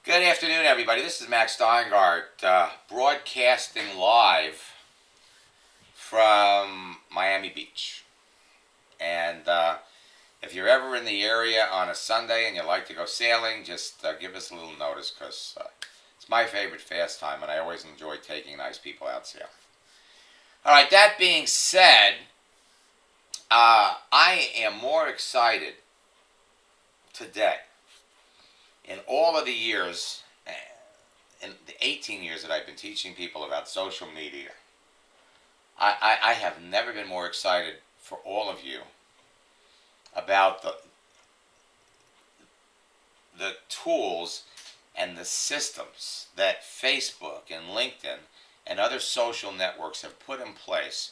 Good afternoon, everybody. This is Max Steingart, broadcasting live from Miami Beach. And if you're ever in the area on a Sunday and you like to go sailing, just give us a little notice because it's my favorite pastime, and I always enjoy taking nice people out sailing. All right, that being said, I am more excited today in all of the years, in the 18 years that I've been teaching people about social media. I have never been more excited for all of you about the tools and the systems that Facebook and LinkedIn and other social networks have put in place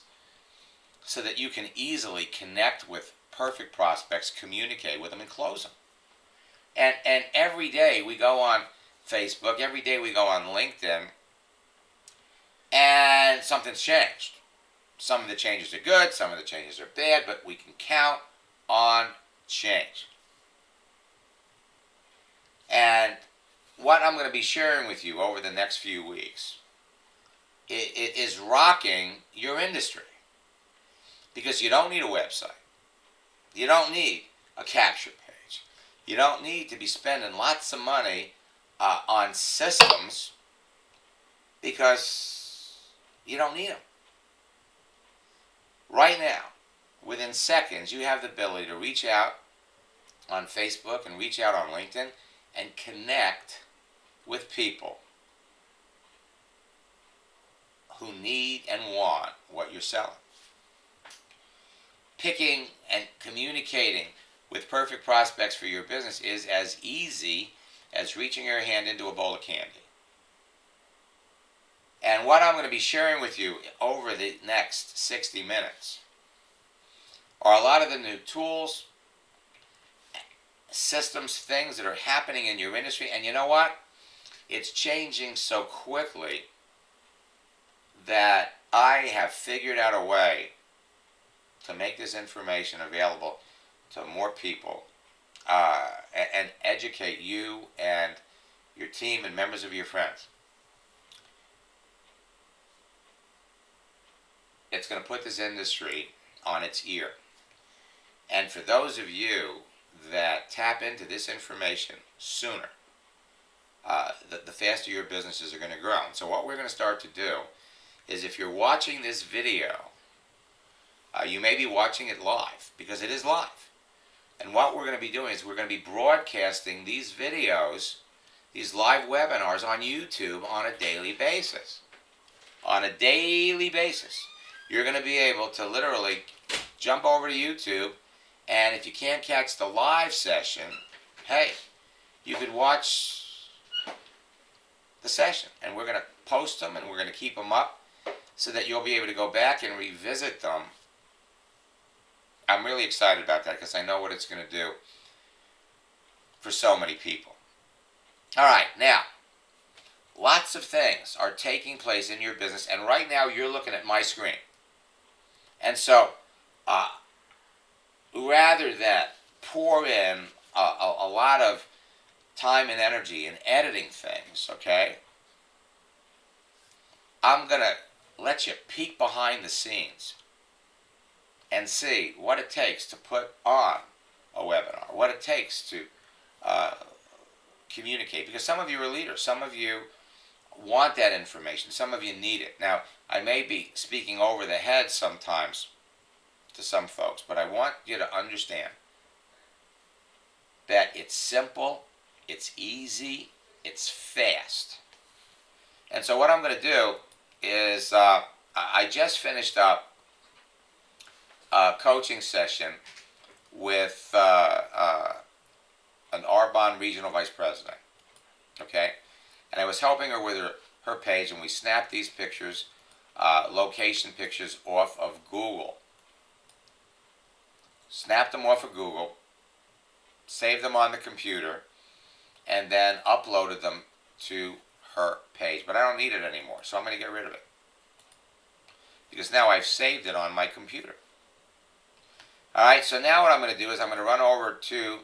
so that you can easily connect with perfect prospects, communicate with them, and close them. And every day we go on Facebook, every day we go on LinkedIn, and something's changed. Some of the changes are good, some of the changes are bad, but we can count on change. And what I'm going to be sharing with you over the next few weeks is rocking your industry. Because you don't need a website. You don't need a capture page. You don't need to be spending lots of money on systems because you don't need them. Right now, within seconds, you have the ability to reach out on Facebook and reach out on LinkedIn and connect with people who need and want what you're selling. Picking and communicating with perfect prospects for your business is as easy as reaching your hand into a bowl of candy. And what I'm going to be sharing with you over the next 60 minutes are a lot of the new tools, systems, things that are happening in your industry. And you know what? It's changing so quickly that I have figured out a way to make this information available to more people and educate you and your team and members of your friends. It's going to put this industry on its ear. And for those of you that tap into this information sooner, the faster your businesses are going to grow. And so what we're going to start to do is, if you're watching this video, you may be watching it live, because it is live. And what we're going to be doing is we're going to be broadcasting these videos, these live webinars on YouTube on a daily basis. On a daily basis. You're going to be able to literally jump over to YouTube, and if you can't catch the live session, hey, you could watch the session. And we're going to post them, and we're going to keep them up so that you'll be able to go back and revisit them. I'm really excited about that because I know what it's going to do for so many people. All right, now, lots of things are taking place in your business, and right now you're looking at my screen. And so, rather than pour in a lot of time and energy in editing things, okay, I'm going to let you peek behind the scenes and see what it takes to put on a webinar, what it takes to communicate. Because some of you are leaders, some of you want that information, some of you need it. Now, I may be speaking over the head sometimes to some folks, but I want you to understand that it's simple, it's easy, it's fast. And so what I'm going to do is, I just finished up a coaching session with an Arbonne regional vice president, okay? And I was helping her with her page, and we snapped these pictures, location pictures, off of Google. Snapped them off of Google, saved them on the computer, and then uploaded them to her page. But I don't need it anymore, so I'm going to get rid of it, because now I've saved it on my computer. Alright, so now what I'm going to do is I'm going to run over to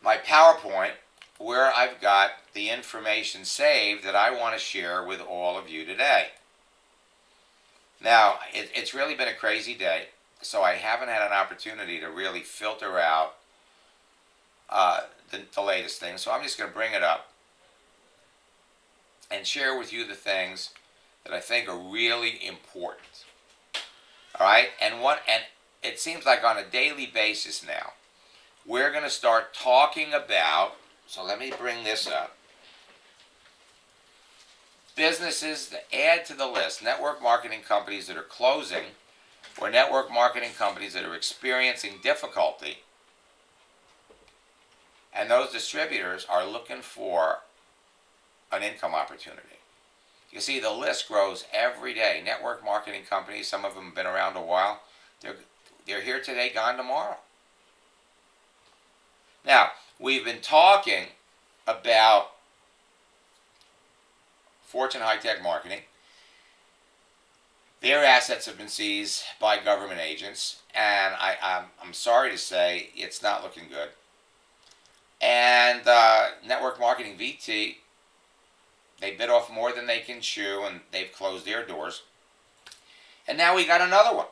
my PowerPoint, where I've got the information saved that I want to share with all of you today. Now, it's really been a crazy day, so I haven't had an opportunity to really filter out the latest things. So I'm just going to bring it up and share with you the things that I think are really important. All right, and it seems like on a daily basis now, we're going to start talking about. So let me bring this up. Businesses that add to the list, network marketing companies that are closing, or network marketing companies that are experiencing difficulty, and those distributors are looking for an income opportunity. You see, the list grows every day. Network marketing companies, some of them have been around a while, they're here today, gone tomorrow. Now, we've been talking about Fortune High Tech Marketing. Their assets have been seized by government agents, and I'm sorry to say it's not looking good. And Network Marketing VT, they bit off more than they can chew, and they've closed their doors. And now we got another one.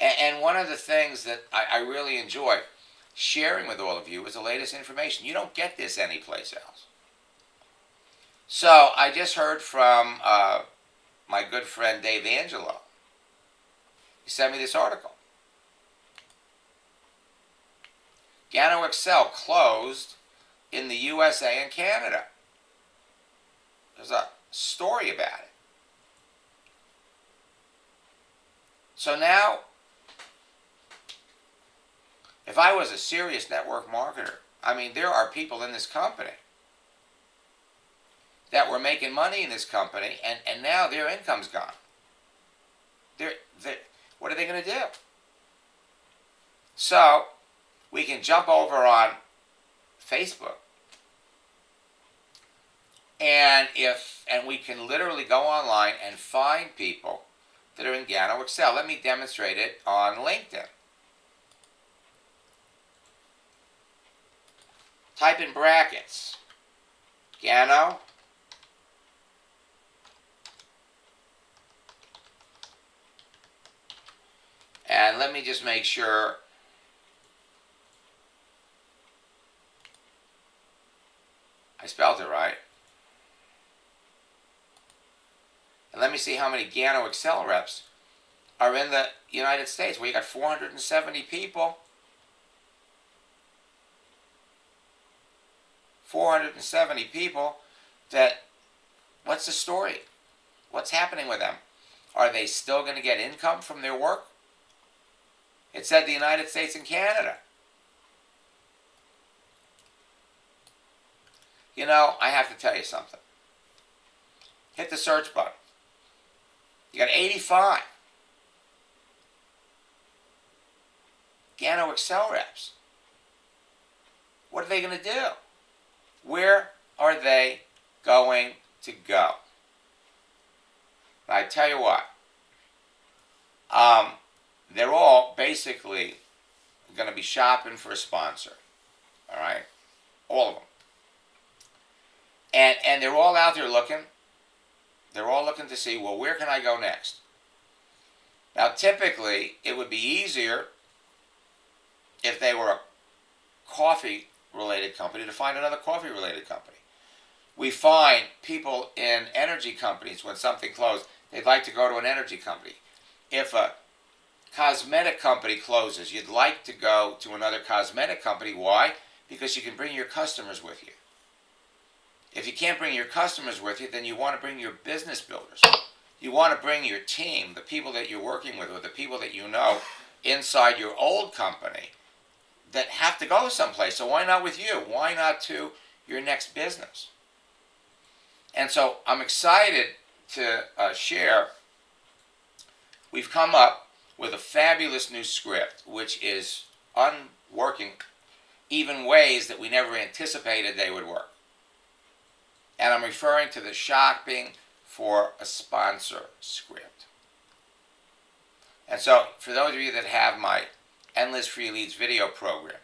And one of the things that I really enjoy sharing with all of you is the latest information. You don't get this anyplace else. So I just heard from my good friend Dave Angelo. He sent me this article. Gano Excel closed in the USA and Canada. There's a story about it. So now, if I was a serious network marketer, I mean, there are people in this company that were making money in this company, and now their income's gone. What are they going to do? So, we can jump over on Facebook, and we can literally go online and find people that are in Gano Excel. Let me demonstrate it on LinkedIn. Type in brackets, Gano and let me just make sure I spelled it right. And let me see how many Gano Excel reps are in the United States. Well, you got 470 people. 470 people that, what's the story? What's happening with them? Are they still going to get income from their work? It said the United States and Canada. You know, I have to tell you something. Hit the search button. You got 85 Gano Excel reps. What are they going to do? Where are they going to go? I tell you what, they're all basically going to be shopping for a sponsor. All right? All of them. And they're all out there looking. They're all looking to see, well, where can I go next? Now, typically, it would be easier if they were a coffee-related company to find another coffee-related company. We find people in energy companies, when something closed, they'd like to go to an energy company. If a cosmetic company closes, you'd like to go to another cosmetic company. Why? Because you can bring your customers with you. If you can't bring your customers with you, then you want to bring your business builders. You want to bring your team, the people that you're working with, or the people that you know inside your old company that have to go someplace. So why not with you? Why not to your next business? And so I'm excited to share. We've come up with a fabulous new script, which is working even ways that we never anticipated they would work. And I'm referring to the shopping for a sponsor script. And so, for those of you that have my Endless Free Leads video program,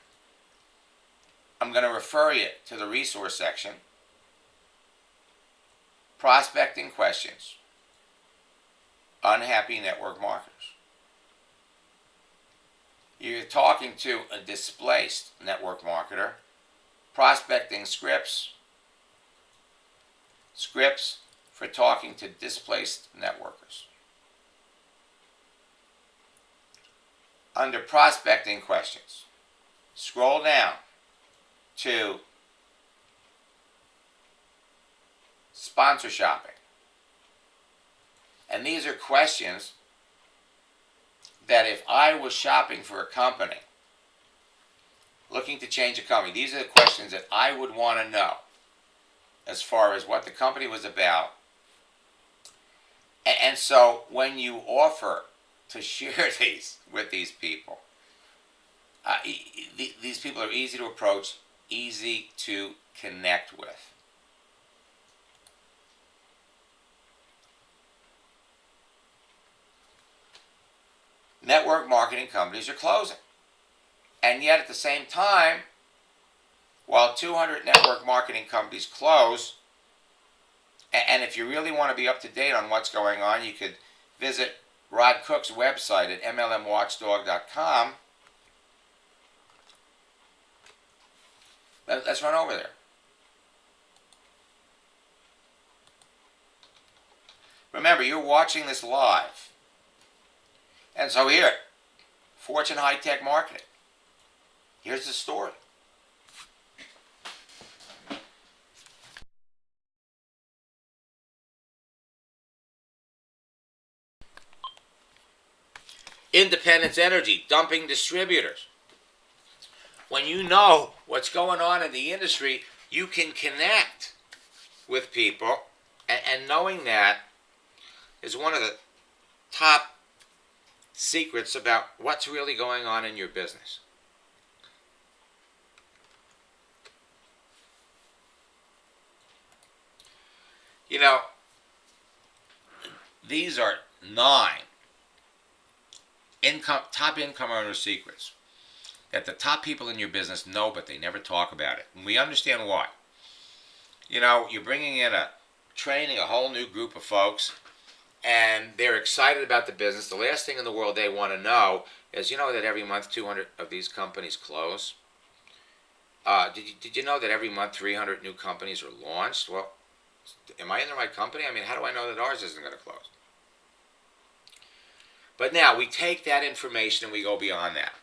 I'm I'm going to refer you to the resource section. Prospecting questions. Unhappy network marketers. You're talking to a displaced network marketer. Prospecting scripts. Scripts for talking to displaced networkers. Under prospecting questions, scroll down to sponsor shopping. And these are questions that if I was shopping for a company, looking to change a company, these are the questions that I would want to know as far as what the company was about. And so when you offer to share these with these people, these people are easy to approach, easy to connect with. Network marketing companies are closing. And yet at the same time, while 200 network marketing companies close, and if you really want to be up to date on what's going on, you could visit Rod Cook's website at mlmwatchdog.com. Let's run over there. Remember, you're watching this live. And so here, Fortune High Tech Marketing. Here's the story. Independence Energy dumping distributors. When you know what's going on in the industry, you can connect with people, and knowing that is one of the top secrets about what's really going on in your business. You know, these are 9 top income earner secrets that the top people in your business know, but they never talk about it. And we understand why. You know, you're bringing in training a whole new group of folks, and they're excited about the business. The last thing in the world they want to know is, you know, that every month 200 of these companies close? Did you know that every month 300 new companies are launched? Well, am I in the right company? I mean, how do I know that ours isn't going to close? But now we take that information and we go beyond that.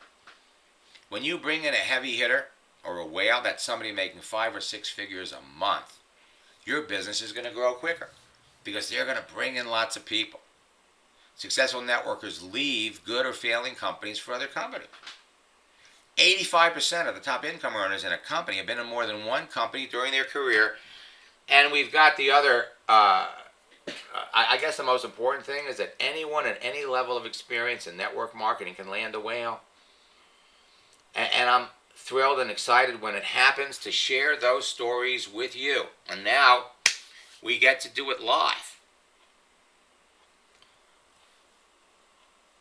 When you bring in a heavy hitter or a whale, that's somebody making 5 or 6 figures a month, your business is going to grow quicker because they're going to bring in lots of people. Successful networkers leave good or failing companies for other companies. 85% of the top income earners in a company have been in more than one company during their career. And we've got the other, I guess the most important thing is that anyone at any level of experience in network marketing can land a whale. And I'm thrilled and excited when it happens to share those stories with you. And now we get to do it live.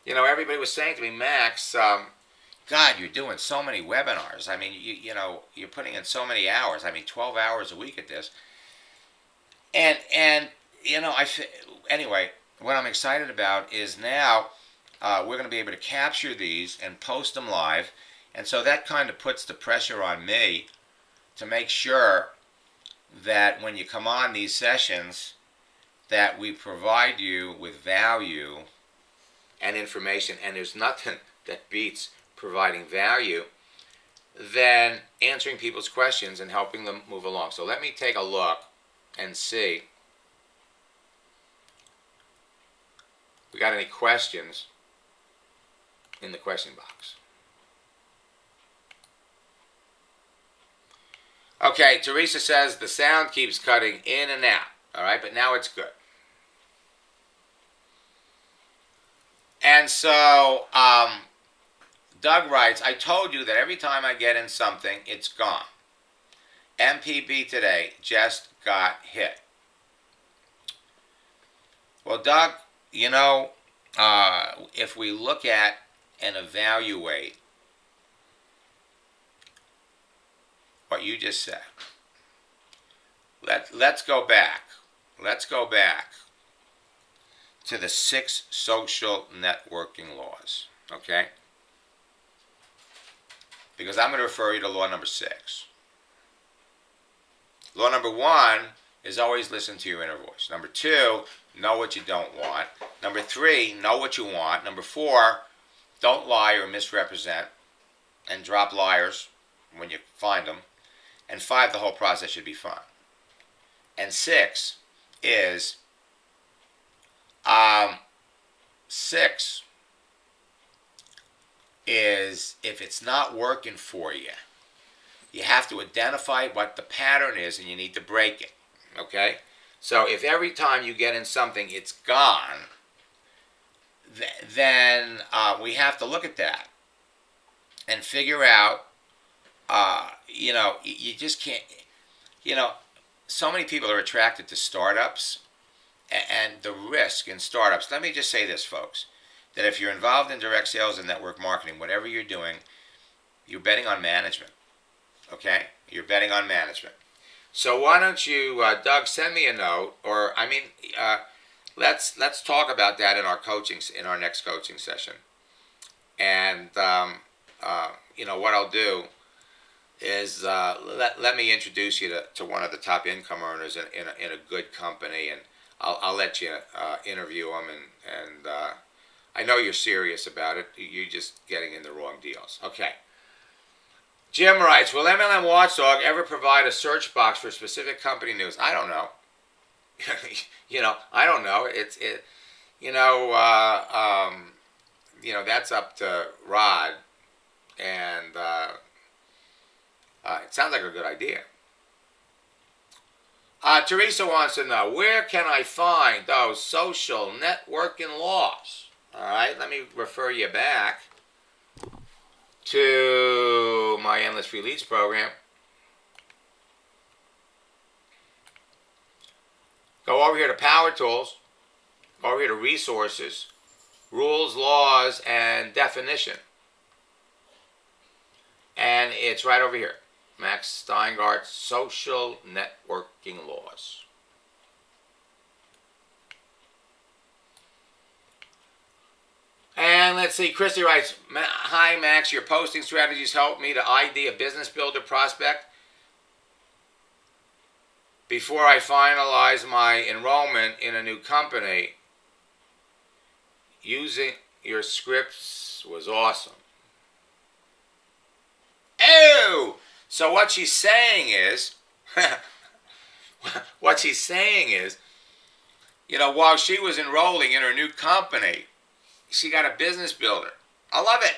You know, everybody was saying to me, Max, God, you're doing so many webinars. I mean, you know, you're putting in so many hours. I mean, 12 hours a week at this. And you know, anyway, what I'm excited about is now we're going to be able to capture these and post them live. And so that kind of puts the pressure on me to make sure that when you come on these sessions, that we provide you with value and information. And there's nothing that beats providing value than answering people's questions and helping them move along. So let me take a look and see if we got any questions in the question box. Okay, Teresa says the sound keeps cutting in and out. All right, but now it's good. And so Doug writes, I told you that every time I get in something, it's gone. MPB today just got hit. Well, Doug, you know, if we look at and evaluate what you just said. Let's go back. Let's go back to the 6 social networking laws, okay? Because I'm going to refer you to law number 6. Law number 1 is always listen to your inner voice. Number 2, know what you don't want. Number 3, know what you want. Number 4, don't lie or misrepresent, and drop liars when you find them. And 5, the whole process should be fun. And 6 is, if it's not working for you, you have to identify what the pattern is and you need to break it. Okay? So if every time you get in something it's gone, then we have to look at that and figure out, you just can't, so many people are attracted to startups and the risk in startups. Let me just say this, folks, that if you're involved in direct sales and network marketing, whatever you're doing, you're betting on management. Okay? You're betting on management. So why don't you, Doug, send me a note, or let's talk about that in our next coaching session. And what I'll do is let me introduce you to one of the top income earners in a good company, and I'll let you interview them, and I know you're serious about it. You're just getting in the wrong deals. Okay. Jim writes, will MLM Watchdog ever provide a search box for specific company news? I don't know. I don't know. That's up to Rod, and it sounds like a good idea. Teresa wants to know, where can I find those social networking laws? All right, let me refer you back to my Endless Release program. Go over here to Power Tools. Go over here to Resources, Rules, Laws, and Definition. And it's right over here. Max Steingart's Social Networking Laws. And let's see, Christy writes, hi Max, your posting strategies help me to ID a business builder prospect before I finalize my enrollment in a new company. Using your scripts was awesome. Oh! So what she's saying is, while she was enrolling in her new company, she got a business builder. I love it.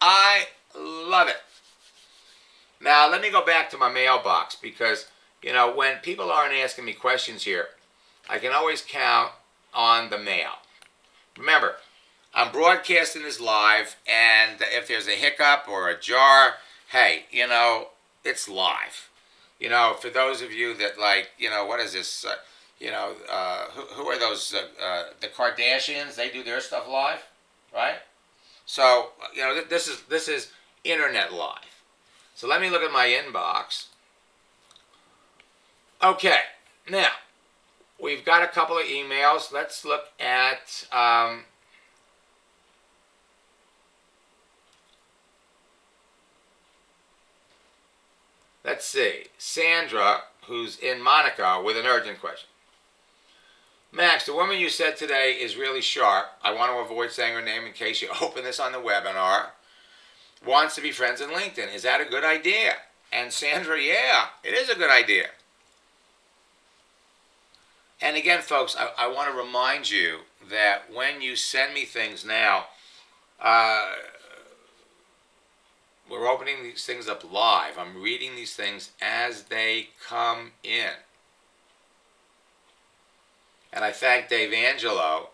I love it. Now, let me go back to my mailbox because, when people aren't asking me questions here, I can always count on the mail. Remember, I'm broadcasting this live, and if there's a hiccup or a jar, hey, it's live. For those of you that what is this? Who are those? The Kardashians? They do their stuff live, right? So this is internet live. So let me look at my inbox. Okay, now we've got a couple of emails. Let's look at. Let's see, Sandra, who's in Monaco, with an urgent question. Max, the woman you said today is really sharp. I want to avoid saying her name in case you open this on the webinar. Wants to be friends on LinkedIn. Is that a good idea? And Sandra, yeah, it is a good idea. And again, folks, I want to remind you that when you send me things now, we're opening these things up live. I'm reading these things as they come in. And I thank Dave Angelo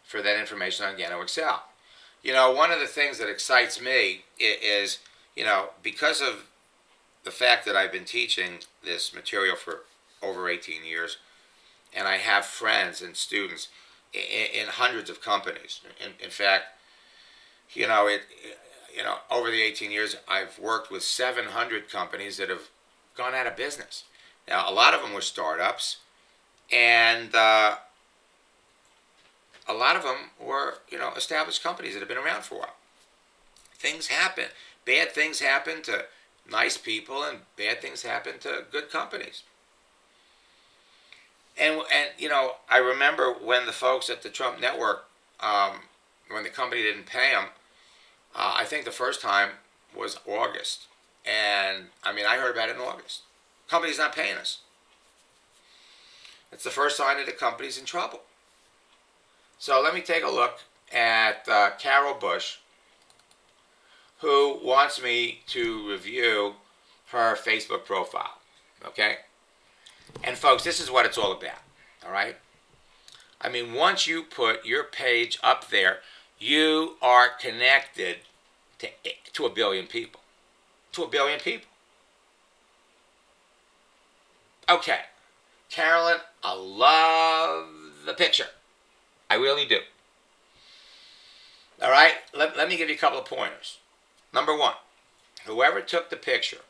for that information on Gano Excel. One of the things that excites me is, because of the fact that I've been teaching this material for over 18 years, and I have friends and students in hundreds of companies. In fact, over the 18 years, I've worked with 700 companies that have gone out of business. Now, a lot of them were startups, and a lot of them were, established companies that have been around for a while. Things happen. Bad things happen to nice people, and bad things happen to good companies. And I remember when the folks at the Trump Network, when the company didn't pay them, I think the first time was August. And, I heard about it in August. Company's not paying us. It's the first sign that the company's in trouble. So let me take a look at Carol Bush, who wants me to review her Facebook profile. Okay? And folks, this is what it's all about. All right? Once you put your page up there, you are connected to a billion people. To a billion people. Okay. Carolyn, I love the picture. I really do. All right? Let me give you a couple of pointers. Number one, whoever took the picture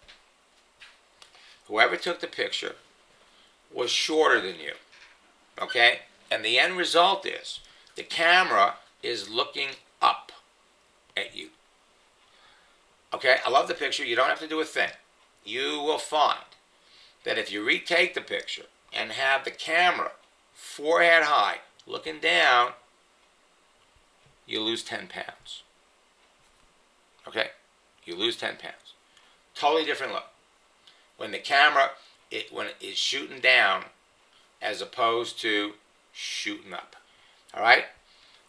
was shorter than you. Okay? And the end result is the camera is looking up at you. Okay? I love the picture. You don't have to do a thing. You will find that if you retake the picture and have the camera forehead high looking down, you lose 10 pounds. Okay? You lose 10 pounds. Totally different look. When the camera, when it is shooting down as opposed to shooting up. All right?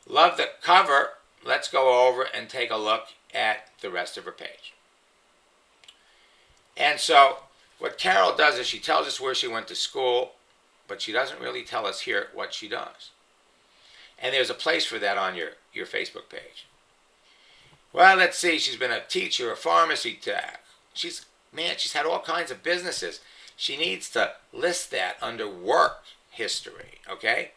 Love the cover. Let's go over and take a look at the rest of her page. And so what Carol does is she tells us where she went to school, but she doesn't really tell us here what she does. And there's a place for that on your Facebook page. Well, let's see. She's been a teacher, a pharmacy tech. She's had all kinds of businesses. She needs to list that under work history, okay?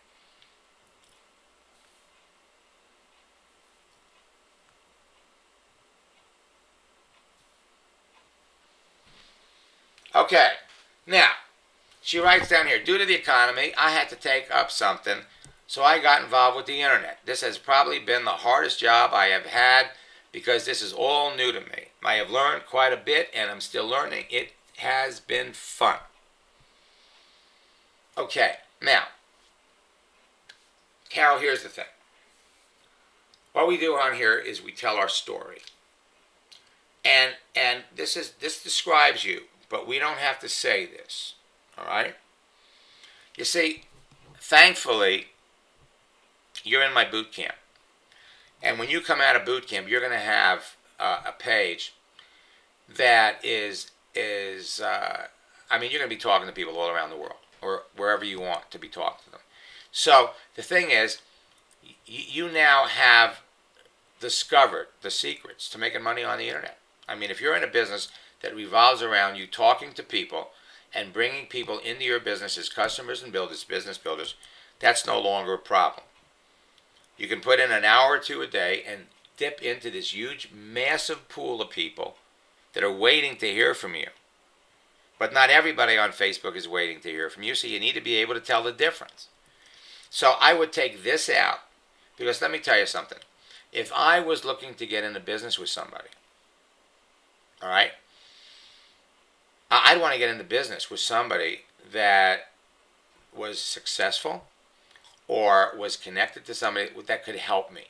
Okay. Now, she writes down here, due to the economy, I had to take up something, so I got involved with the internet. This has probably been the hardest job I have had because this is all new to me. I have learned quite a bit, and I'm still learning. It has been fun. Okay, now, Carol, here's the thing. What we do on here is we tell our story. And this describes you, but we don't have to say this. All right? You see, thankfully, you're in my boot camp. And when you come out of boot camp, you're going to have a page that is you're going to be talking to people all around the world, or wherever you want to be talking to them. So the thing is, you now have discovered the secrets to making money on the internet. If you're in a business that revolves around you talking to people and bringing people into your business as customers and builders, business builders, that's no longer a problem. You can put in an hour or two a day and dip into this huge, massive pool of people that are waiting to hear from you. But not everybody on Facebook is waiting to hear from you, so you need to be able to tell the difference. So I would take this out, because let me tell you something. If I was looking to get into business with somebody, all right, I'd want to get into business with somebody that was successful or was connected to somebody that could help me.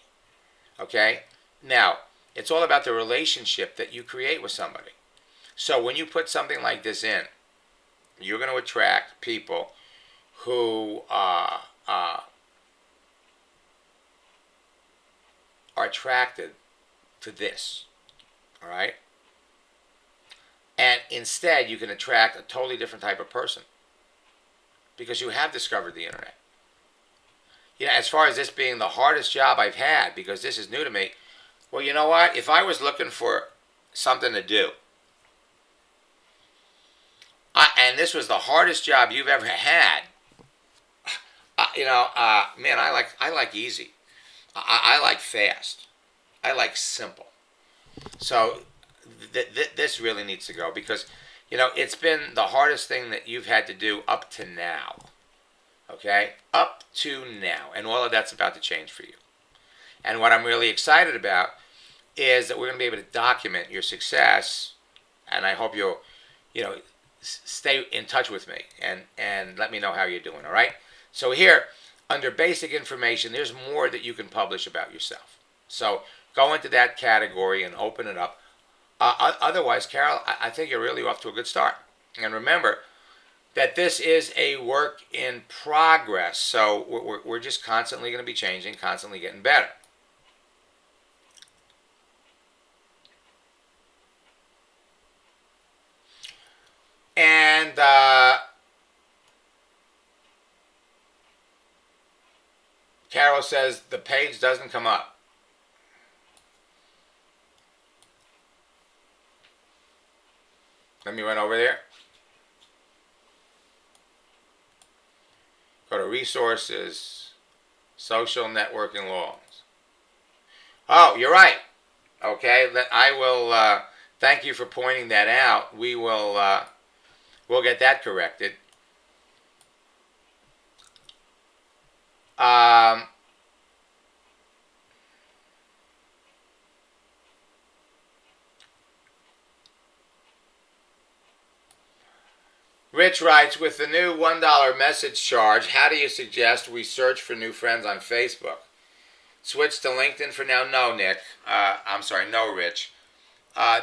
Okay? Now, it's all about the relationship that you create with somebody. So when you put something like this in, you're going to attract people who are attracted to this. All right? And instead, you can attract a totally different type of person because you have discovered the internet. As far as this being the hardest job I've had, because this is new to me, well, you know what? If I was looking for something to do, and this was the hardest job you've ever had, man, I like easy. I like fast. I like simple. So this really needs to go because It's been the hardest thing that you've had to do up to now. Okay? Up to now. And all of that's about to change for you. And what I'm really excited about is that we're going to be able to document your success. And I hope you'll, stay in touch with me and let me know how you're doing. All right? So here, under basic information, there's more that you can publish about yourself. So go into that category and open it up. Otherwise, Carol, I think you're really off to a good start. And remember that this is a work in progress. So we're just constantly going to be changing, constantly getting better. And Carol says the page doesn't come up. Let me run over there. Go to resources, social networking laws. Oh, you're right. Okay, I will thank you for pointing that out. We'll get that corrected. Rich writes, with the new $1 message charge, how do you suggest we search for new friends on Facebook? Switch to LinkedIn for now? No, Nick. I'm sorry, no, Rich.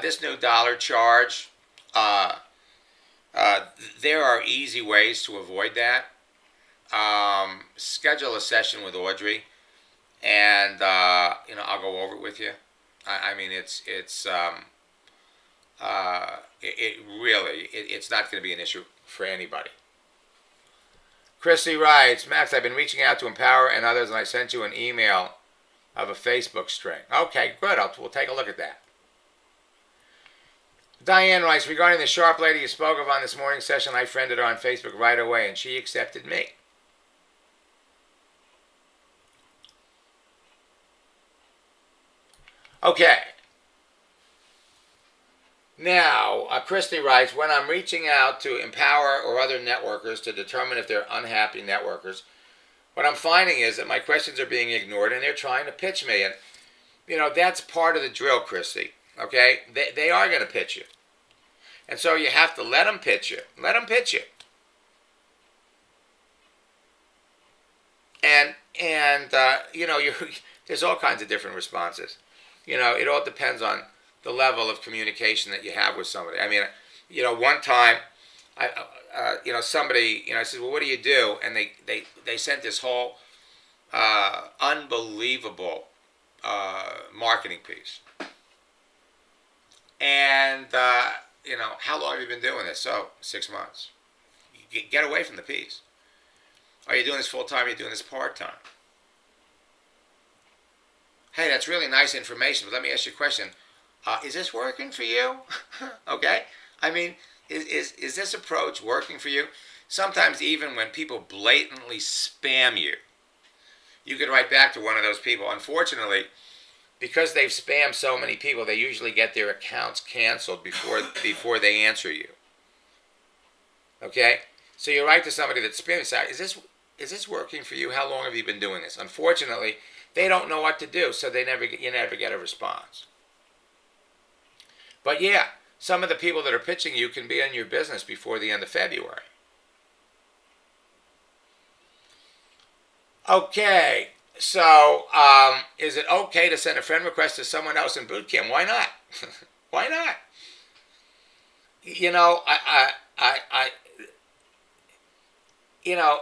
This new dollar charge, there are easy ways to avoid that. Schedule a session with Audrey, and I'll go over it with you. I mean, it's not going to be an issue for anybody. Chrissy writes, Max, I've been reaching out to Empower and others, and I sent you an email of a Facebook string. Okay, good. We'll take a look at that. Diane writes, regarding the sharp lady you spoke of on this morning session, I friended her on Facebook right away, and she accepted me. Okay. Now, Christy writes, when I'm reaching out to Empower or other networkers to determine if they're unhappy networkers, what I'm finding is that my questions are being ignored and they're trying to pitch me. And, that's part of the drill, Christy. Okay? They are going to pitch you. And so you have to let them pitch you. Let them pitch you. And there's all kinds of different responses. It all depends on the level of communication that you have with somebody. I mean, one time, somebody, I said, well, what do you do? And they sent this whole unbelievable marketing piece. And, how long have you been doing this? So, 6 months. Get away from the piece. Are you doing this full time? Are you doing this part time? Hey, that's really nice information, but let me ask you a question. Is this working for you? Okay? I mean, is this approach working for you? Sometimes even when people blatantly spam you, you could write back to one of those people. Unfortunately, because they've spammed so many people, they usually get their accounts canceled before they answer you. Okay? So you write to somebody that's spamming, say, is this working for you? How long have you been doing this? Unfortunately, they don't know what to do, so you never get a response. But yeah, some of the people that are pitching you can be in your business before the end of February. Okay, so is it okay to send a friend request to someone else in boot camp? Why not? Why not?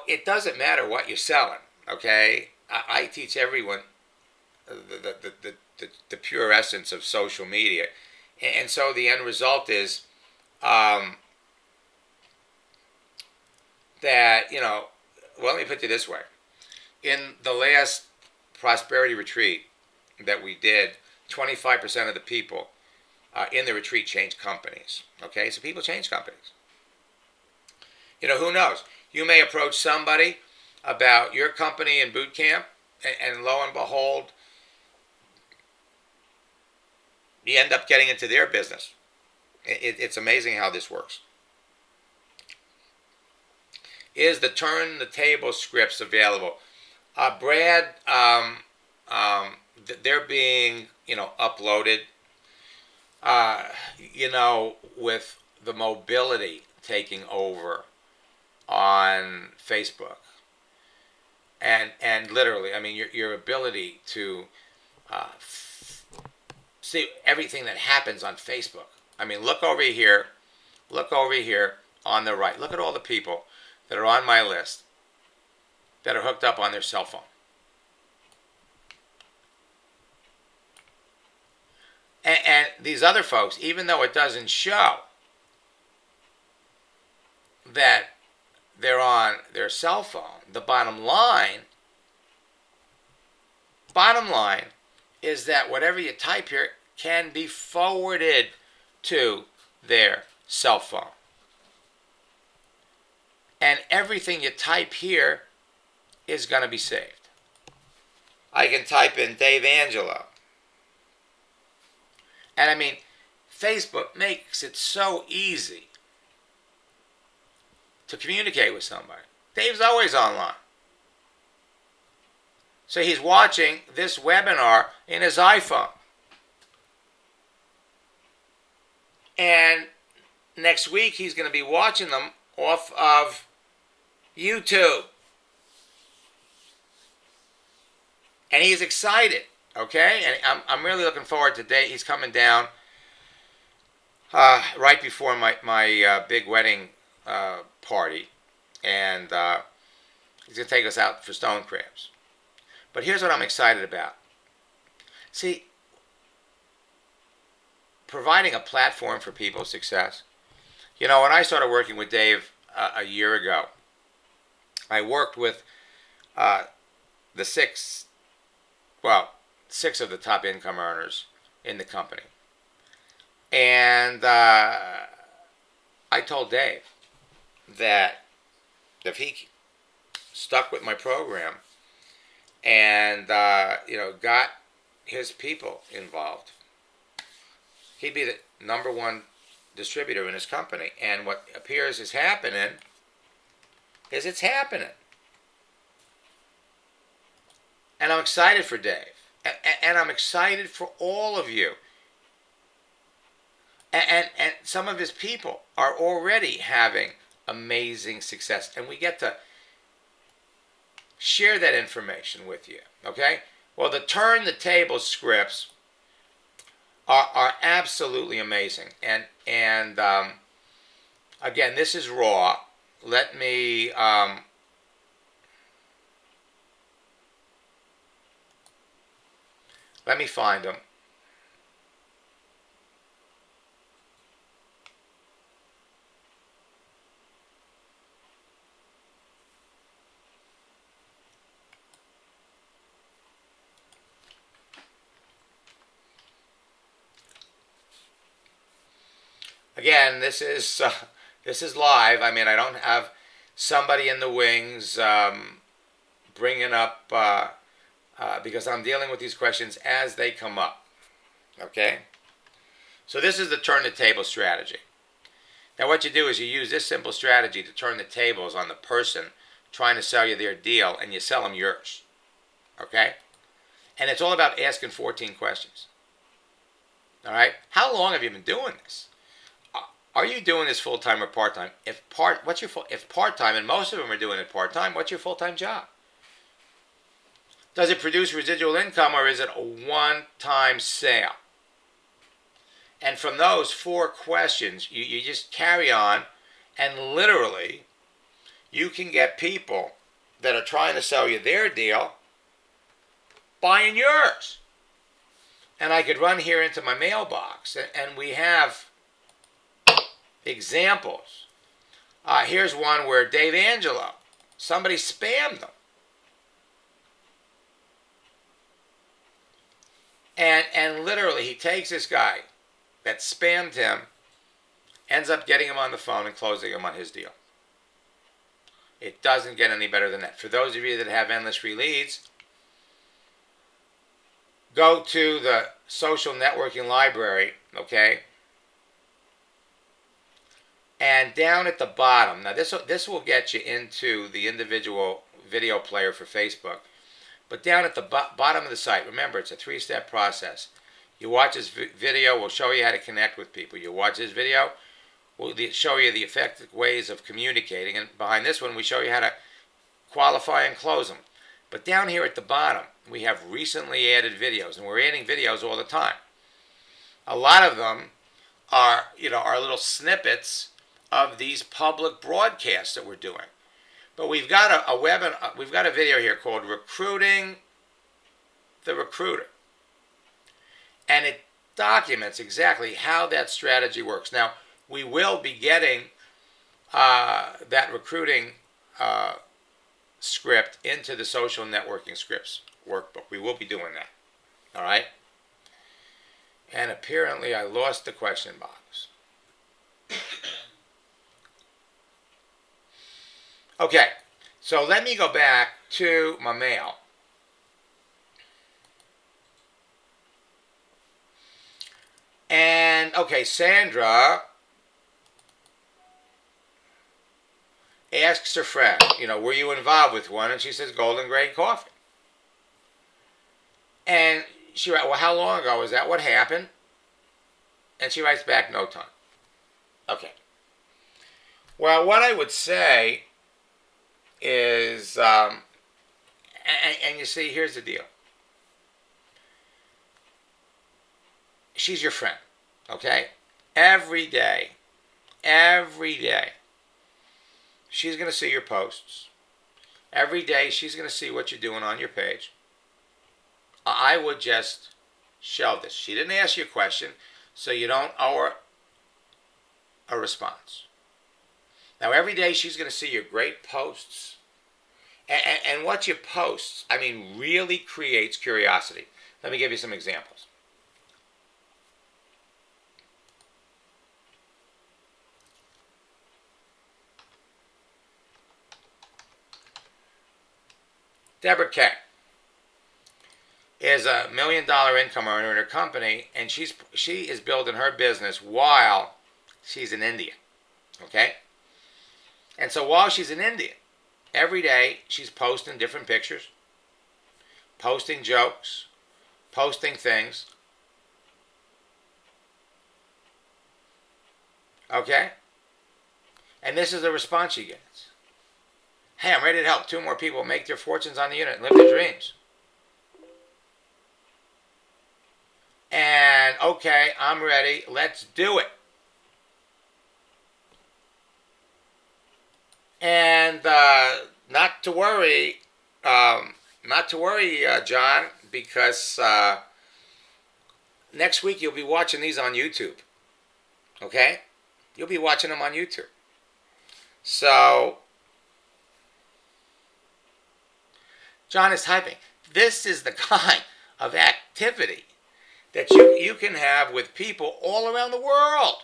It doesn't matter what you're selling. Okay, I teach everyone the pure essence of social media. And so the end result is that, well, let me put it this way. In the last prosperity retreat that we did, 25% of the people in the retreat changed companies. Okay, so people change companies. Who knows? You may approach somebody about your company in boot camp, and lo and behold, you end up getting into their business. It's amazing how this works. is the Turn the Table scripts available. Brad, they're being, uploaded, with the mobility taking over on Facebook. And literally, I mean, your ability to see everything that happens on Facebook. I mean, look over here on the right. Look at all the people that are on my list that are hooked up on their cell phone. And these other folks, even though it doesn't show that they're on their cell phone, the bottom line is that whatever you type here can be forwarded to their cell phone. And everything you type here is going to be saved. I can type in Dave Angelo. And I mean, Facebook makes it so easy to communicate with somebody. Dave's always online. So he's watching this webinar in his iPhone. And next week he's going to be watching them off of YouTube. And he's excited, okay? And I'm really looking forward to Dave. He's coming down right before my big wedding party. And he's going to take us out for stone crabs. But here's what I'm excited about. See, providing a platform for people's success. When I started working with Dave a year ago, I worked with the six of the top income earners in the company. And I told Dave that if he stuck with my program and got his people involved, he'd be the number one distributor in his company. And what appears is happening is it's happening. And I'm excited for Dave. And I'm excited for all of you. And some of his people are already having amazing success. And we get to share that information with you. Okay? Well, the Turn the Table scripts are absolutely amazing. And again, this is raw. Let me find them. Again, this is live. I mean, I don't have somebody in the wings bringing up because I'm dealing with these questions as they come up. Okay? So this is the Turn the Table strategy. Now what you do is you use this simple strategy to turn the tables on the person trying to sell you their deal, and you sell them yours. Okay? And it's all about asking 14 questions. All right? How long have you been doing this? Are you doing this full-time or part-time? If part-time, and most of them are doing it part-time, what's your full-time job? Does it produce residual income, or is it a one-time sale? And from those 4 questions, you just carry on, and literally, you can get people that are trying to sell you their deal buying yours. And I could run here into my mailbox, and we have examples. Here's one where Dave Angelo, somebody spammed them. And literally, he takes this guy that spammed him, ends up getting him on the phone and closing him on his deal. It doesn't get any better than that. For those of you that have endless free leads, go to the social networking library, okay? And down at the bottom, now this will get you into the individual video player for Facebook. But down at the bottom of the site, remember it's a 3-step process. You watch this video, we'll show you how to connect with people. You watch this video, we'll show you the effective ways of communicating. And behind this one, we show you how to qualify and close them. But down here at the bottom, we have recently added videos, and we're adding videos all the time. A lot of them are, are little snippets of these public broadcasts that we're doing. But we've got we've got a video here called "Recruiting the Recruiter," and it documents exactly how that strategy works. Now, we will be getting that recruiting script into the social networking scripts workbook. We will be doing that. All right. And apparently, I lost the question box. Okay, so let me go back to my mail. And, okay, Sandra asks her friend, were you involved with one? And she says, Golden Grade Coffee. And she writes, well, how long ago was that? What happened? And she writes back, no time. Okay. Well, what I would say is, and you see, here's the deal. She's your friend, okay? Every day, she's going to see your posts. Every day, she's going to see what you're doing on your page. I would just shelve this. She didn't ask you a question, so you don't owe her a response. Now, every day she's going to see your great posts. And what you post, really creates curiosity. Let me give you some examples. Deborah K is a $1 million income earner in her company, and she is building her business while she's in India. Okay? And so while she's in India, every day she's posting different pictures, posting jokes, posting things. Okay? And this is the response she gets. Hey, I'm ready to help 2 more people make their fortunes on the internet and live their dreams. And, okay, I'm ready. Let's do it. And not to worry, John, because next week you'll be watching these on YouTube. Okay? You'll be watching them on YouTube. So, John is typing. This is the kind of activity that you can have with people all around the world.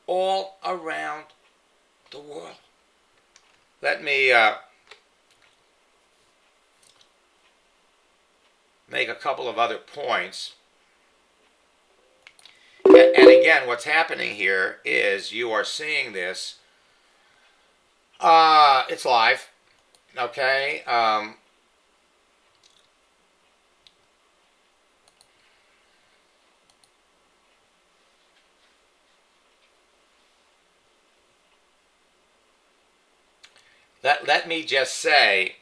All around the world. Let me make a couple of other points. And again, what's happening here is you are seeing this. It's live. Okay. Let me just say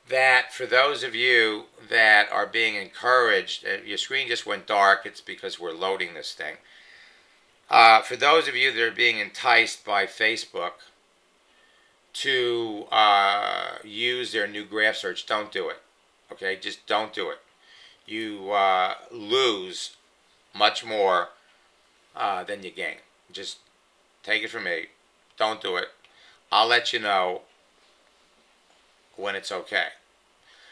that for those of you that are being encouraged, your screen just went dark, it's because we're loading this thing. For those of you that are being enticed by Facebook to use their new graph search, don't do it. Okay, just don't do it. You lose much more than you gain. Just take it from me. Don't do it. I'll let you know when it's okay.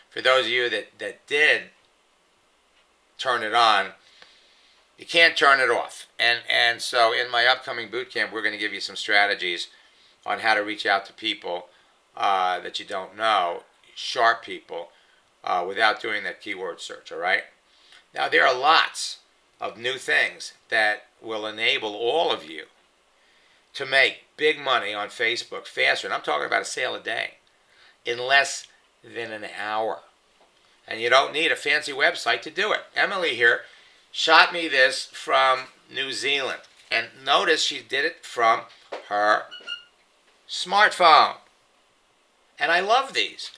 For those of you that did turn it on, you can't turn it off. And so in my upcoming boot camp, we're going to give you some strategies on how to reach out to people that you don't know, sharp people, without doing that keyword search, all right? Now, there are lots of new things that will enable all of you to make big money on Facebook faster, and I'm talking about a sale a day, in less than an hour. And you don't need a fancy website to do it. Emily here shot me this from New Zealand. And notice she did it from her smartphone. And I love these.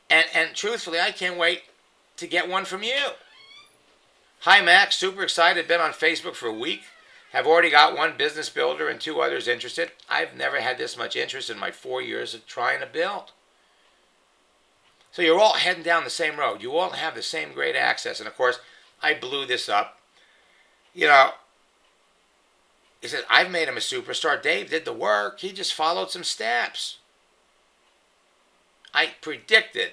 And truthfully, I can't wait to get one from you. Hi, Max. Super excited. Been on Facebook for a week. Have already got one business builder and 2 others interested. I've never had this much interest in my 4 years of trying to build. So you're all heading down the same road. You all have the same great access. And of course, I blew this up. You know, he said, I've made him a superstar. Dave did the work. He just followed some steps. I predicted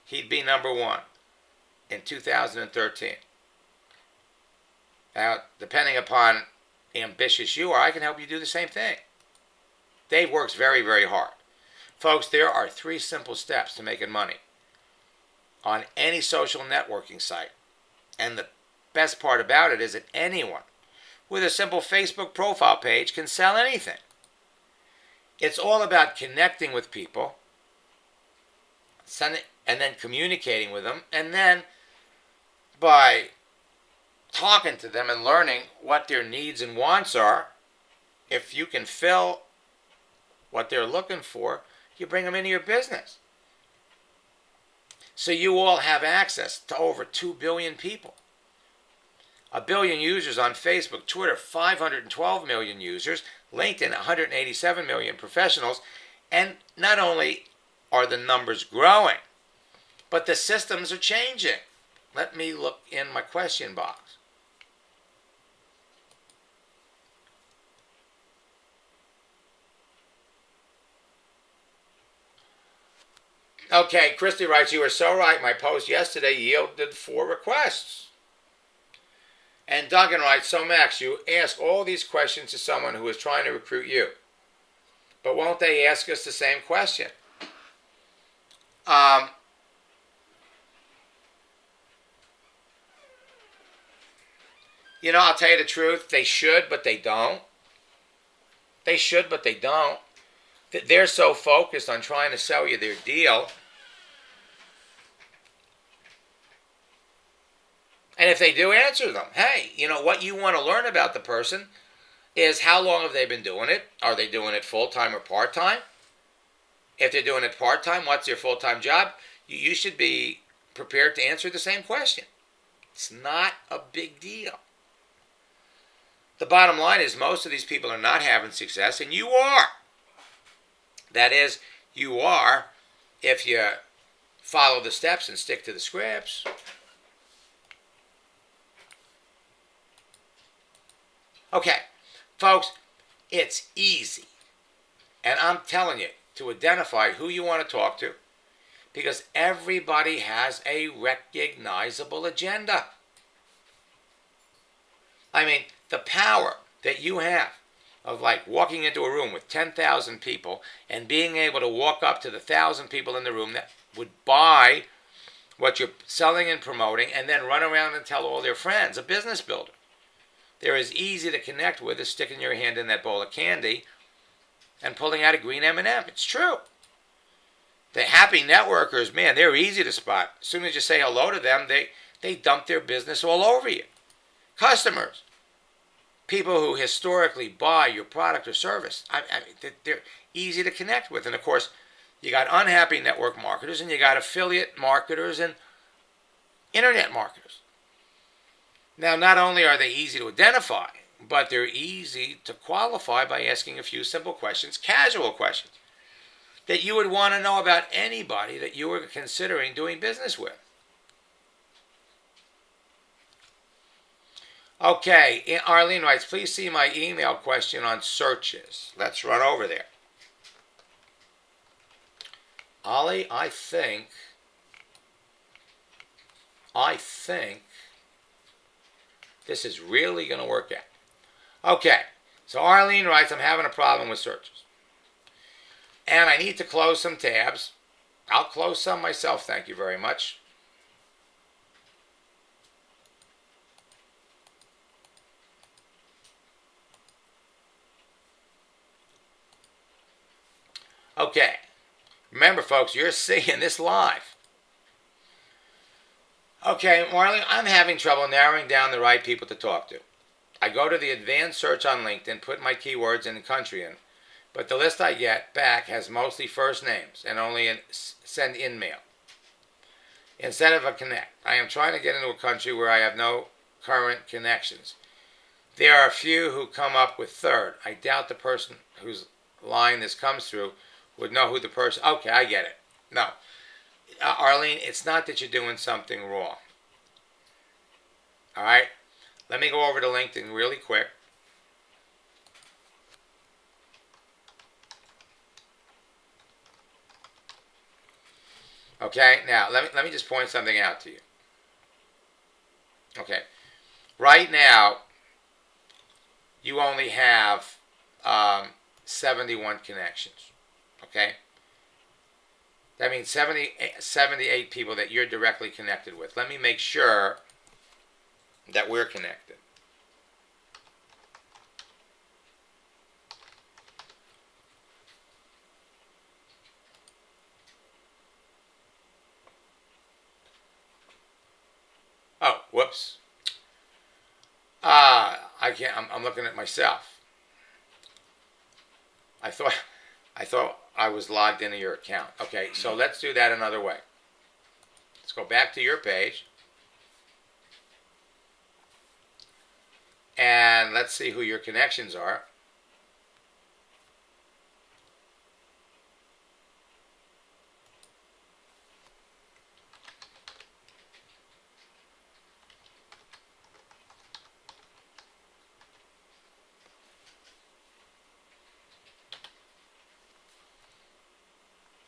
he'd be #1 in 2013. Now, depending upon how ambitious you are, I can help you do the same thing. Dave works very, very hard. Folks, there are 3 simple steps to making money on any social networking site. And the best part about it is that anyone with a simple Facebook profile page can sell anything. It's all about connecting with people, and then communicating with them, and then by talking to them and learning what their needs and wants are, if you can fill what they're looking for, you bring them into your business. So you all have access to over 2 billion people. 1 billion users on Facebook, Twitter, 512 million users, LinkedIn, 187 million professionals. And not only are the numbers growing, but the systems are changing. Let me look in my question box. Okay, Christy writes, you were so right. My post yesterday yielded 4 requests. And Duncan writes, so Max, you ask all these questions to someone who is trying to recruit you. But won't they ask us the same question? You know, I'll tell you the truth. They should, but they don't. They should, but they don't. They're so focused on trying to sell you their deal. And if they do, answer them. Hey, you know, what you want to learn about the person is how long have they been doing it? Are they doing it full-time or part-time? If they're doing it part-time, what's their full-time job? You should be prepared to answer the same question. It's not a big deal. The bottom line is most of these people are not having success, and you are. That is, you are if you follow the steps and stick to the scripts. Okay, folks, it's easy. And I'm telling you to identify who you want to talk to, because everybody has a recognizable agenda. I mean, the power that you have of like walking into a room with 10,000 people and being able to walk up to the 1,000 people in the room that would buy what you're selling and promoting and then run around and tell all their friends, a business builder. They're as easy to connect with as sticking your hand in that bowl of candy and pulling out a green M&M. It's true. The happy networkers, man, they're easy to spot. As soon as you say hello to them, they dump their business all over you. Customers, people who historically buy your product or service, they're easy to connect with. And of course, you got unhappy network marketers and you got affiliate marketers and internet marketers. Now, not only are they easy to identify, but they're easy to qualify by asking a few simple questions, casual questions, that you would want to know about anybody that you were considering doing business with. Okay, Arlene writes, please see my email question on searches. Let's run over there. Ollie, I think this is really going to work out. Okay, so Arlene writes, I'm having a problem with searches. And I need to close some tabs. I'll close some myself, thank you very much. Okay. Remember, folks, you're seeing this live. Okay, Marlene, I'm having trouble narrowing down the right people to talk to. I go to the advanced search on LinkedIn, put my keywords and the country in, but the list I get back has mostly first names and only send in mail instead of a connect. I am trying to get into a country where I have no current connections. There are a few who come up with third. I doubt the person whose line this comes through would know who the person. Okay, I get it. No, Arlene, it's not that you're doing something wrong. All right, let me go over to LinkedIn really quick. Okay, now let me just point something out to you. Okay, right now you only have 71 connections. Okay, that means 78 people that you're directly connected with. Let me make sure that we're connected. Oh, whoops. I can't. I'm looking at myself. I thought I was logged into your account. Okay, so let's do that another way. Let's go back to your page. And let's see who your connections are.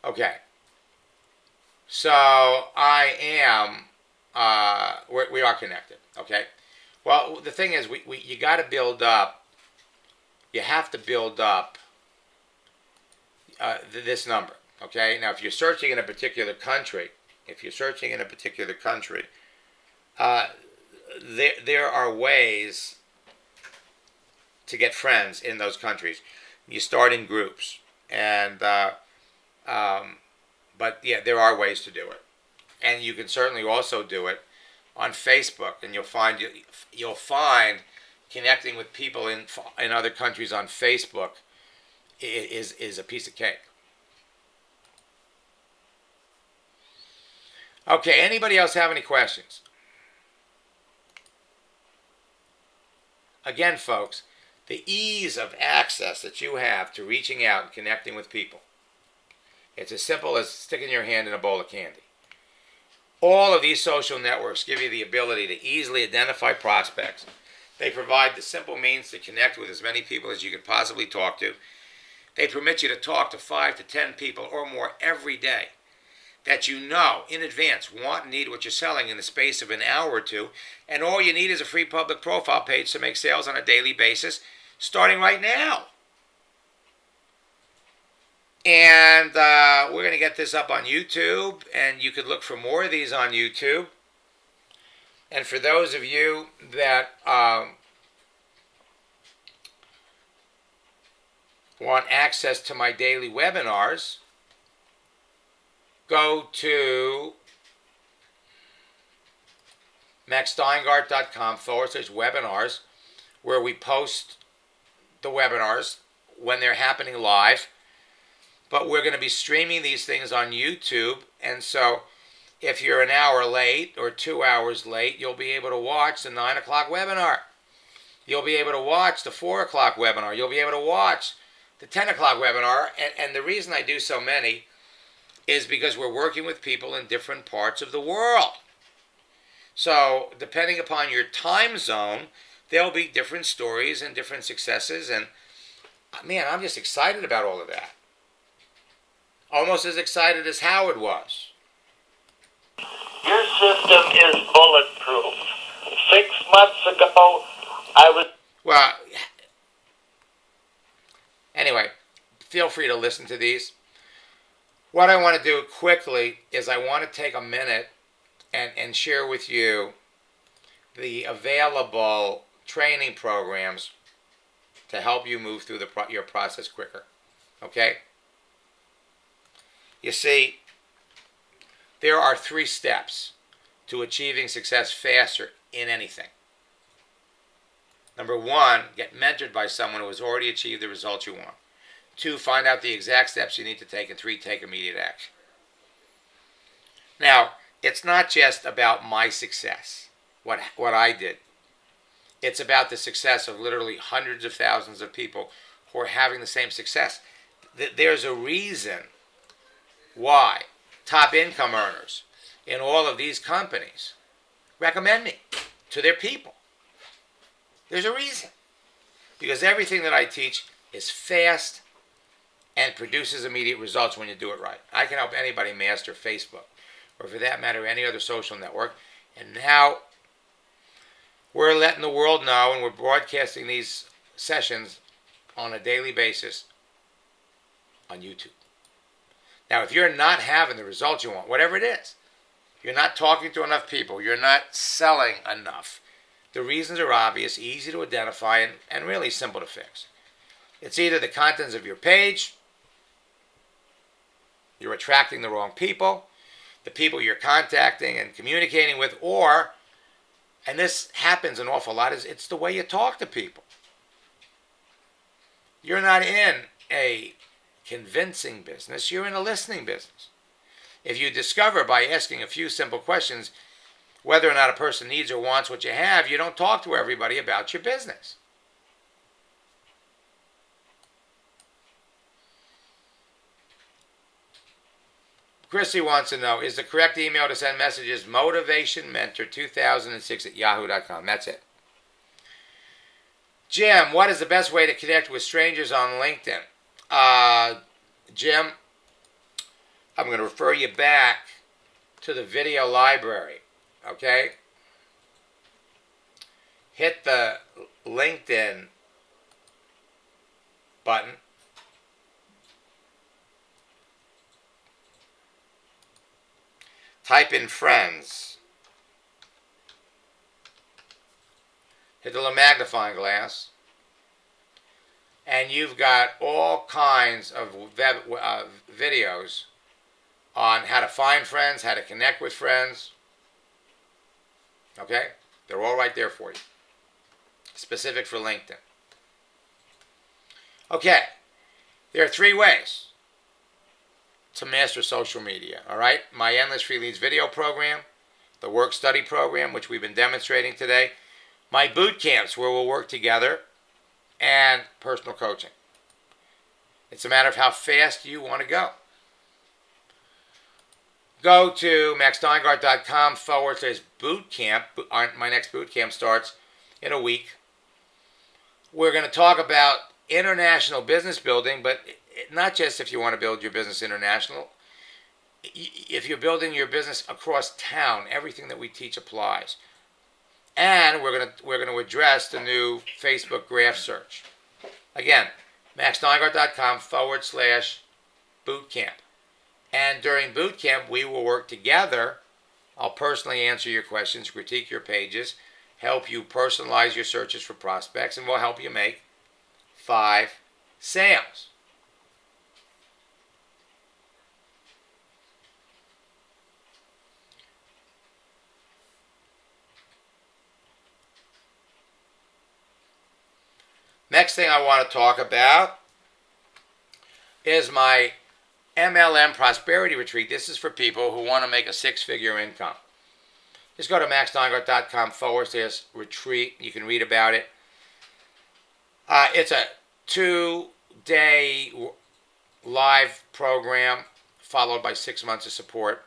Okay. So I am, we are connected. Okay. Well, the thing is, you got to build up, you have to build up this number. Okay. Now, if you're searching in a particular country, there are ways to get friends in those countries. You start in groups, and but yeah, there are ways to do it, and you can certainly also do it on Facebook, and you'll find connecting with people in other countries on Facebook is a piece of cake. Okay, anybody else have any questions? Again, folks, the ease of access that you have to reaching out and connecting with people. It's as simple as sticking your hand in a bowl of candy. All of these social networks give you the ability to easily identify prospects. They provide the simple means to connect with as many people as you could possibly talk to. They permit you to talk to 5 to 10 people or more every day that you know in advance want and need what you're selling in the space of an hour or two, and all you need is a free public profile page to make sales on a daily basis, starting right now. And we're going to get this up on YouTube, and you could look for more of these on YouTube. And for those of you that want access to my daily webinars, go to maxsteingart.com/webinars, where we post the webinars when they're happening live. But we're going to be streaming these things on YouTube, and so if you're an hour late or 2 hours late, you'll be able to watch the 9 o'clock webinar. You'll be able to watch the 4 o'clock webinar. You'll be able to watch the 10 o'clock webinar. And the reason I do so many is because we're working with people in different parts of the world. So depending upon your time zone, there'll be different stories and different successes. And man, I'm just excited about all of that. Almost as excited as Howard was. Your system is bulletproof. 6 months ago, I was... Well, anyway, feel free to listen to these. What I want to do quickly is I want to take a minute and share with you the available training programs to help you move through your process quicker. Okay? You see, there are 3 steps to achieving success faster in anything. Number 1, get mentored by someone who has already achieved the results you want. 2, find out the exact steps you need to take. And 3, take immediate action. Now, it's not just about my success, what I did. It's about the success of literally hundreds of thousands of people who are having the same success. There's a reason why top income earners in all of these companies recommend me to their people. There's a reason. Because everything that I teach is fast and produces immediate results when you do it right. I can help anybody master Facebook, or for that matter, any other social network. And now we're letting the world know, and we're broadcasting these sessions on a daily basis on YouTube. Now, if you're not having the results you want, whatever it is, you're not talking to enough people, you're not selling enough, the reasons are obvious, easy to identify, and really simple to fix. It's either the contents of your page, you're attracting the wrong people, the people you're contacting and communicating with, or, and this happens an awful lot, is it's the way you talk to people. You're not in a convincing business, you're in a listening business. If you discover by asking a few simple questions whether or not a person needs or wants what you have, you don't talk to everybody about your business. Chrissy wants to know, is the correct email to send messages motivationmentor2006@yahoo.com? That's it. Jim, what is the best way to connect with strangers on LinkedIn? Jim, I'm going to refer you back to the video library, okay? Hit the LinkedIn button. Type in friends. Hit the little magnifying glass. And you've got all kinds of videos on how to find friends, how to connect with friends. Okay? They're all right there for you. Specific for LinkedIn. Okay. There are 3 ways to master social media. All right? My Endless Free Leads video program, the work study program, which we've been demonstrating today, my boot camps where we'll work together, and personal coaching. It's a matter of how fast you want to go. Go to maxsteingart.com/bootcamp. My next boot camp starts in a week. We're going to talk about international business building, but not just if you want to build your business international. If you're building your business across town, everything that we teach applies. And we're going to address the new Facebook graph search. Again, maxsteingart.com/bootcamp. And during boot camp, we will work together. I'll personally answer your questions, critique your pages, help you personalize your searches for prospects, and we'll help you make 5 sales. Next thing I want to talk about is my MLM Prosperity Retreat. This is for people who want to make a 6-figure income. Just go to maxsteingart.com/retreat. You can read about it. It's a 2-day live program followed by 6 months of support.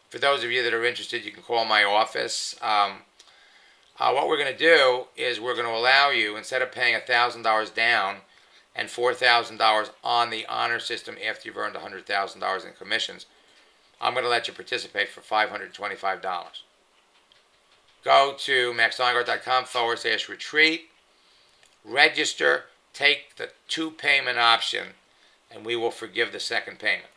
For those of you that are interested, you can call my office. What we're going to do is we're going to allow you, instead of paying $1,000 down and $4,000 on the honor system after you've earned $100,000 in commissions, I'm going to let you participate for $525. Go to maxsteingart.com/retreat, register, take the 2-payment option, and we will forgive the second payment.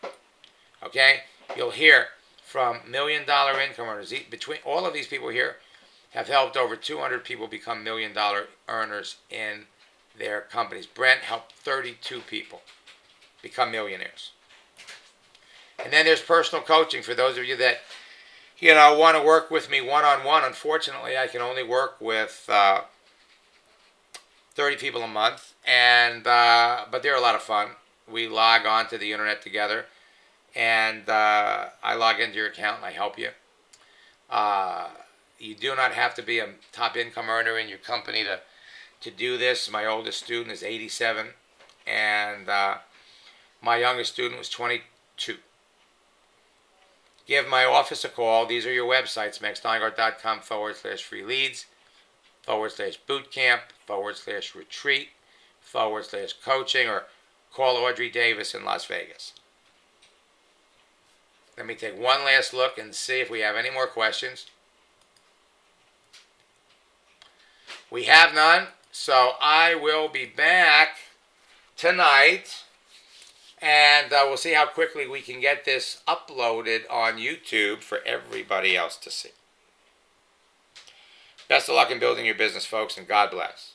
Okay? You'll hear from $1 million income earners. Between all of these people here have helped over 200 people become $1 million earners in their companies. Brent helped 32 people become millionaires. And then there's personal coaching for those of you that want to work with me one-on-one. Unfortunately, I can only work with 30 people a month, and but they're a lot of fun. We log on to the internet together, and I log into your account and I help you. You do not have to be a top income earner in your company to do this. My oldest student is 87, and my youngest student was 22. Give my office a call. These are your websites, maxsteingart.com/free leads, /bootcamp, /retreat, /coaching, or call Audrey Davis in Las Vegas. Let me take one last look and see if we have any more questions. We have none, so I will be back tonight, and we'll see how quickly we can get this uploaded on YouTube for everybody else to see. Best of luck in building your business, folks, and God bless.